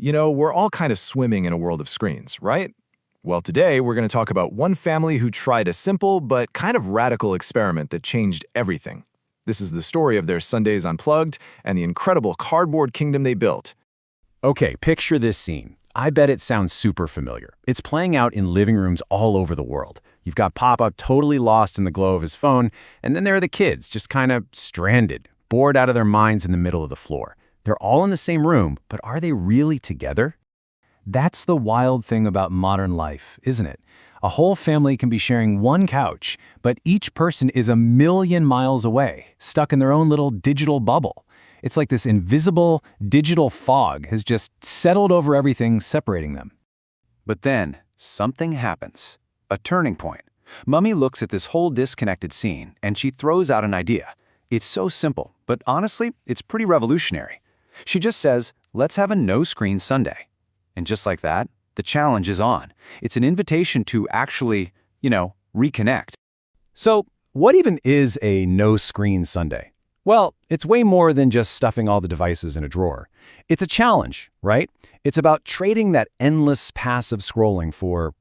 We're all kind of swimming in a world of screens, right? Well, today we're going to talk about one family who tried a simple but kind of radical experiment that changed everything. This is the story of their Sundays Unplugged and the incredible cardboard kingdom they built. Okay, picture this scene. I bet it sounds super familiar. It's playing out in living rooms all over the world. You've got Papa totally lost in the glow of his phone, and then there are the kids, just kind of stranded, bored out of their minds in the middle of the floor. They're all in the same room, but are they really together? That's the wild thing about modern life, isn't it? A whole family can be sharing one couch, but each person is a million miles away, stuck in their own little digital bubble. It's like this invisible, digital fog has just settled over everything, separating them. But then, something happens. A turning point. Mummy looks at this whole disconnected scene, and she throws out an idea. It's so simple, but honestly, it's pretty revolutionary. She just says, let's have a no-screen Sunday. And just like that, the challenge is on. It's an invitation to actually, reconnect. So, what even is a no-screen Sunday? Well, it's way more than just stuffing all the devices in a drawer. It's a challenge, right? It's about trading that endless passive scrolling for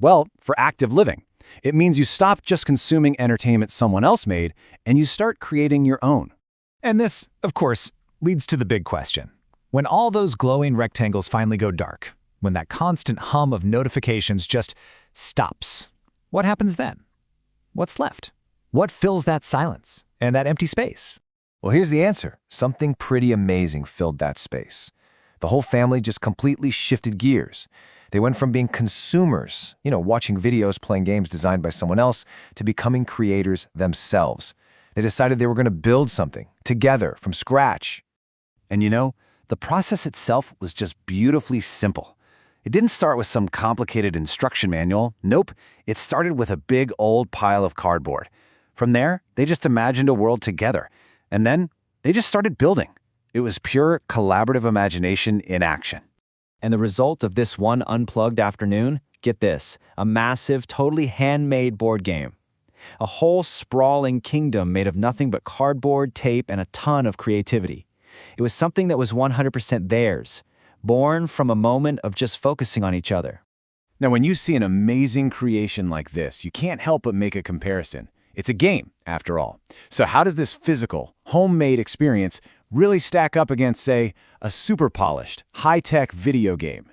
active living. It means you stop just consuming entertainment someone else made, and you start creating your own. And this, of course, leads to the big question. When all those glowing rectangles finally go dark, when that constant hum of notifications just stops, what happens then? What's left? What fills that silence and that empty space? Well, here's the answer. Something pretty amazing filled that space. The whole family just completely shifted gears. They went from being consumers, watching videos, playing games designed by someone else, to becoming creators themselves. They decided they were going to build something together from scratch. And the process itself was just beautifully simple. It didn't start with some complicated instruction manual. Nope, it started with a big old pile of cardboard. From there, they just imagined a world together. And then they just started building. It was pure collaborative imagination in action. And the result of this one unplugged afternoon? Get this, a massive, totally handmade board game. A whole sprawling kingdom made of nothing but cardboard, tape, and a ton of creativity. It was something that was 100% theirs, born from a moment of just focusing on each other. Now, when you see an amazing creation like this, you can't help but make a comparison. It's a game, after all. So how does this physical, homemade experience really stack up against, say, a super polished, high-tech video game?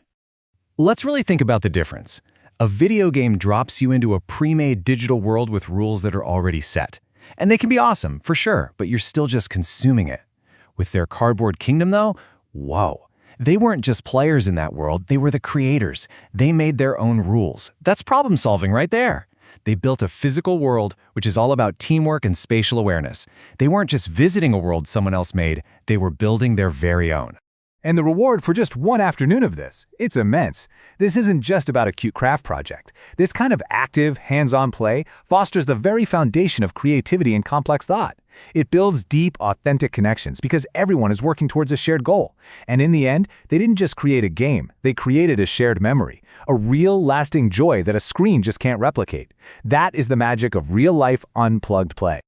Let's really think about the difference. A video game drops you into a pre-made digital world with rules that are already set. And they can be awesome, for sure, but you're still just consuming it. With their cardboard kingdom, though, whoa. They weren't just players in that world, they were the creators. They made their own rules. That's problem solving right there. They built a physical world which is all about teamwork and spatial awareness. They weren't just visiting a world someone else made, they were building their very own. And the reward for just one afternoon of this, it's immense. This isn't just about a cute craft project. This kind of active, hands-on play fosters the very foundation of creativity and complex thought. It builds deep, authentic connections because everyone is working towards a shared goal. And in the end, they didn't just create a game, they created a shared memory, a real, lasting joy that a screen just can't replicate. That is the magic of real-life unplugged play.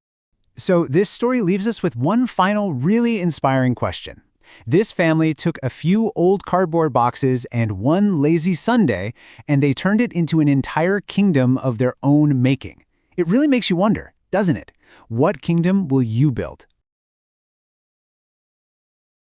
So this story leaves us with one final, really inspiring question. This family took a few old cardboard boxes and one lazy Sunday, and they turned it into an entire kingdom of their own making. It really makes you wonder, doesn't it? What kingdom will you build?